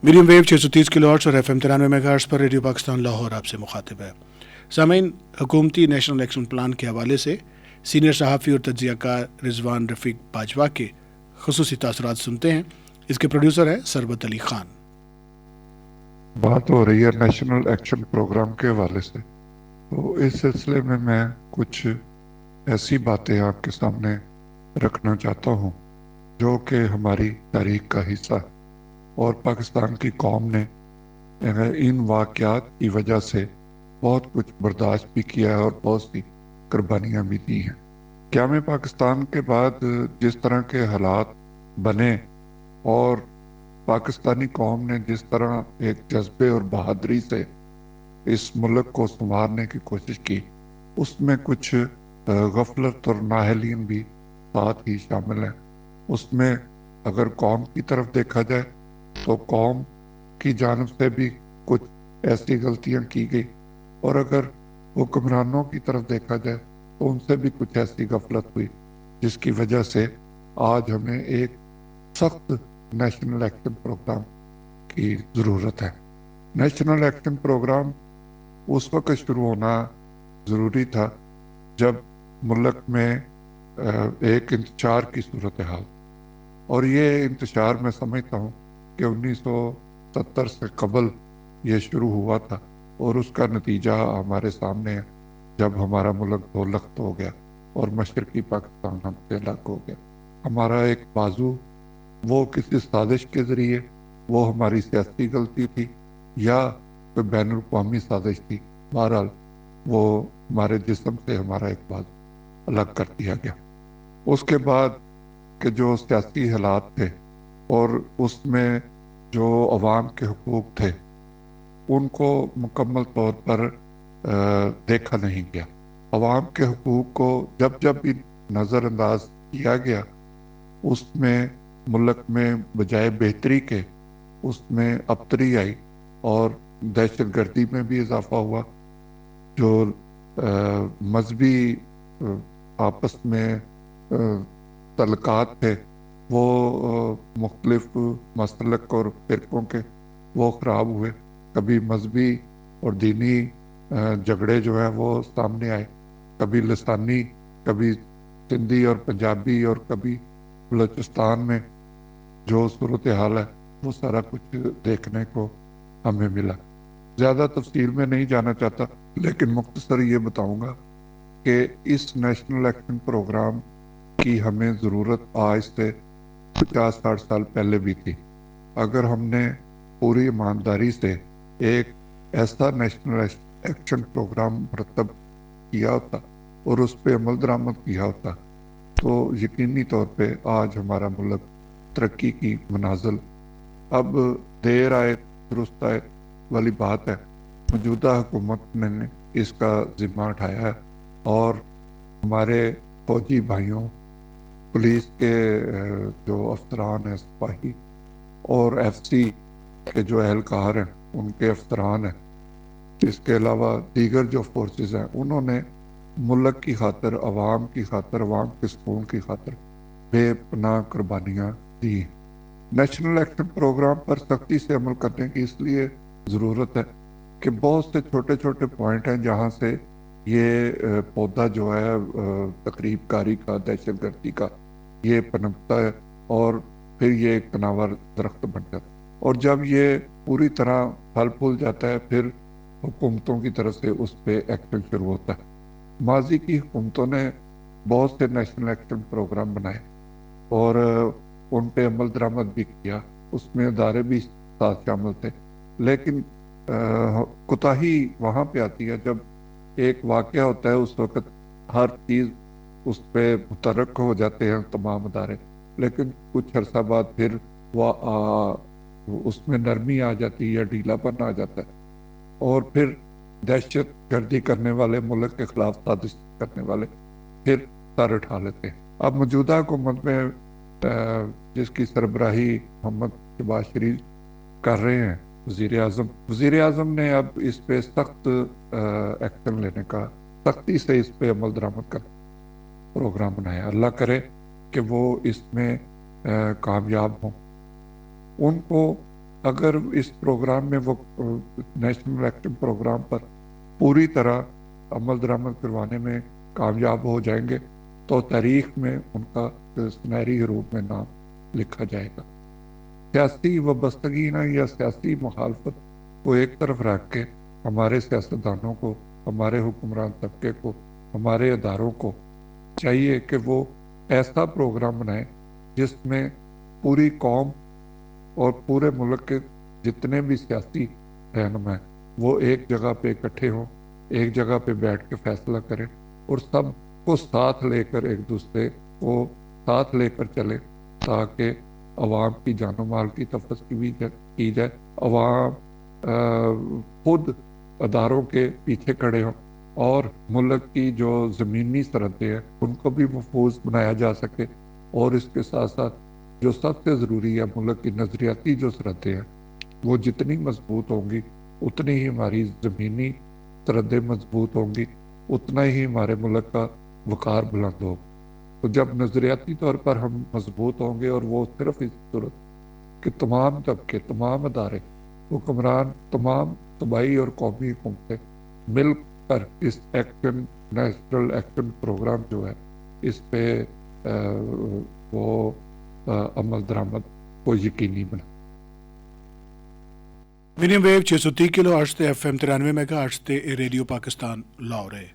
Medium view 630 کلو hertz اور FM 93 mega hertz پر radio Pakistan Lahore آپ سے مخاطب ہے۔ سامعین، حکومتی نیشنل ایکشن پلان کے حوالے سے سینئر صحافی اور تجزیہ کار رضوان رفیق باجوہ کے خصوصی تاثرات سنتے ہیں۔ اس کے پروڈیوسر ہے سربت علی خان۔ بات ہو رہی ہے نیشنل ایکشن پروگرام کے حوالے سے، تو اس سلسلے میں کچھ ایسی باتیں آپ کے سامنے رکھنا چاہتا ہوں جو کہ ہماری تاریخ کا حصہ ہے، اور پاکستان کی قوم نے ان واقعات کی وجہ سے بہت کچھ برداشت بھی کیا ہے اور بہت سی قربانیاں بھی دی ہیں۔ قیام پاکستان کے بعد جس طرح کے حالات بنے اور پاکستانی قوم نے جس طرح ایک جذبے اور بہادری سے اس ملک کو سنوارنے کی کوشش کی، اس میں کچھ غفلت اور نااہلیاں بھی ساتھ ہی شامل ہیں۔ اس میں اگر قوم کی طرف دیکھا جائے تو قوم کی جانب سے بھی کچھ ایسی غلطیاں کی گئی، اور اگر حکمرانوں کی طرف دیکھا جائے تو ان سے بھی کچھ ایسی غفلت ہوئی جس کی وجہ سے آج ہمیں ایک سخت نیشنل ایکشن پروگرام کی ضرورت ہے۔ نیشنل ایکشن پروگرام اس وقت شروع ہونا ضروری تھا جب ملک میں ایک انتشار کی صورتحال، اور یہ انتشار میں سمجھتا ہوں کہ 1970 سے قبل یہ شروع ہوا تھا، اور اس کا نتیجہ ہمارے سامنے ہے جب ہمارا ملک دو لخت ہو گیا اور مشرقی پاکستان ہم سے الگ ہو گیا۔ ہمارا ایک بازو وہ کسی سازش کے ذریعے، وہ ہماری سیاسی غلطی تھی یا کوئی بین الاقوامی سازش تھی، بہرحال وہ ہمارے جسم سے ہمارا ایک بازو الگ کر دیا گیا۔ اس کے بعد کہ جو سیاسی حالات تھے اور اس میں جو عوام کے حقوق تھے ان کو مکمل طور پر دیکھا نہیں گیا۔ عوام کے حقوق کو جب جب بھی نظر انداز کیا گیا، اس میں ملک میں بجائے بہتری کے اس میں ابتری آئی، اور دہشت گردی میں بھی اضافہ ہوا۔ جو مذہبی آپس میں تعلقات تھے وہ مختلف مسلک اور فرقوں کے وہ خراب ہوئے۔ کبھی مذہبی اور دینی جھگڑے جو ہیں وہ سامنے آئے، کبھی لسانی، کبھی سندھی اور پنجابی، اور کبھی بلوچستان میں جو صورتحال ہے وہ سارا کچھ دیکھنے کو ہمیں ملا۔ زیادہ تفصیل میں نہیں جانا چاہتا، لیکن مختصر یہ بتاؤں گا کہ اس نیشنل ایکشن پروگرام کی ہمیں ضرورت آج سے 50-60 سال پہلے بھی تھی۔ اگر ہم نے پوری ایمانداری سے ایک ایسا نیشنل ایکشن پروگرام مرتب کیا ہوتا اور اس پہ عمل درآمد کیا ہوتا تو یقینی طور پہ آج ہمارا ملک ترقی کی منازل، اب دیر آئے درست آئے والی بات ہے۔ موجودہ حکومت نے اس کا ذمہ اٹھایا ہے، اور ہمارے فوجی بھائیوں، پولیس کے جو افسران ہیں، سپاہی اور FCC کے جو اہلکار ہیں، ان کے افسران ہیں، اس کے علاوہ دیگر جو فورسز ہیں، انہوں نے ملک کی خاطر، عوام کی خاطر، عوام کے سکون کی خاطر بے پناہ قربانیاں دی۔ نیشنل ایکشن پروگرام پر سختی سے عمل کرنے کی اس لیے ضرورت ہے کہ بہت سے چھوٹے چھوٹے پوائنٹ ہیں جہاں سے یہ پودا جو ہے تقریب کاری کا، دہشت گردی کا، یہ پنپتا ہے اور پھر یہ ایک تناور درخت بن جاتا ہے، اور جب یہ پوری طرح پھل پھول جاتا ہے پھر حکومتوں کی طرف سے اس پہ ایکشن شروع ہوتا ہے۔ ماضی کی حکومتوں نے بہت سے نیشنل ایکشن پروگرام بنائے اور ان پہ عمل درآمد بھی کیا، اس میں ادارے بھی ساتھ شامل تھے، لیکن کوتاہی وہاں پہ آتی ہے جب ایک واقعہ ہوتا ہے، اس وقت ہر چیز اس پہ متحرک ہو جاتے ہیں تمام ادارے، لیکن کچھ عرصہ بعد پھر وہ اس میں نرمی آ جاتی ہے یا ڈھیلا پن آ جاتا ہے، اور پھر دہشت گردی کرنے والے، ملک کے خلاف سازش کرنے والے پھر سر اٹھا لیتے ہیں۔ اب موجودہ حکومت میں جس کی سربراہی محمد شہباز شریف کر رہے ہیں، وزیر اعظم نے اب اس پہ سخت ایکشن لینے کا، سختی سے اس پہ عمل درآمد کا پروگرام بنایا۔ اللہ کرے کہ وہ اس میں کامیاب ہوں۔ ان کو اگر اس پروگرام میں وہ نیشنل ایکشن پروگرام پر پوری طرح عمل درآمد کروانے میں کامیاب ہو جائیں گے تو تاریخ میں ان کا سنہری حروف میں نام لکھا جائے گا۔ سیاسی وابستگی نہ یا سیاسی مخالفت کو ایک طرف رکھ کے ہمارے سیاستدانوں کو، ہمارے حکمران طبقے کو، ہمارے اداروں کو چاہیے کہ وہ ایسا پروگرام بنائیں جس میں پوری قوم اور پورے ملک کے جتنے بھی سیاسی رہنما ہیں وہ ایک جگہ پہ اکٹھے ہوں، ایک جگہ پہ بیٹھ کے فیصلہ کریں اور سب کو ساتھ لے کر ایک دوسرے کو ساتھ لے کر چلیں تاکہ عوام کی جان و مال کی تفظ کی جائے، عوام خود اداروں کے پیچھے کھڑے ہوں اور ملک کی جو زمینی سرحدیں ہیں ان کو بھی محفوظ بنایا جا سکے، اور اس کے ساتھ ساتھ جو سب سے ضروری ہے ملک کی نظریاتی جو سرحدیں ہیں وہ جتنی مضبوط ہوں گی اتنی ہی ہماری زمینی سرحدیں مضبوط ہوں گی، اتنا ہی ہمارے ملک کا وقار بلند ہوگا۔ تو جب نظریاتی طور پر ہم مضبوط ہوں گے، اور وہ صرف اس صورت کہ تمام طبقے، تمام ادارے، حکمران، تمام صوبائی اور قومی حکومتیں مل کر اس ایکشن، نیشنل ایکشن پروگرام جو ہے اس پہ وہ عمل درآمد کو یقینی بنا۔ مینیم ویو 630 کلو ہرٹز تے FM 93 میگا ہرٹز تے ریڈیو پاکستان لاہور ہے۔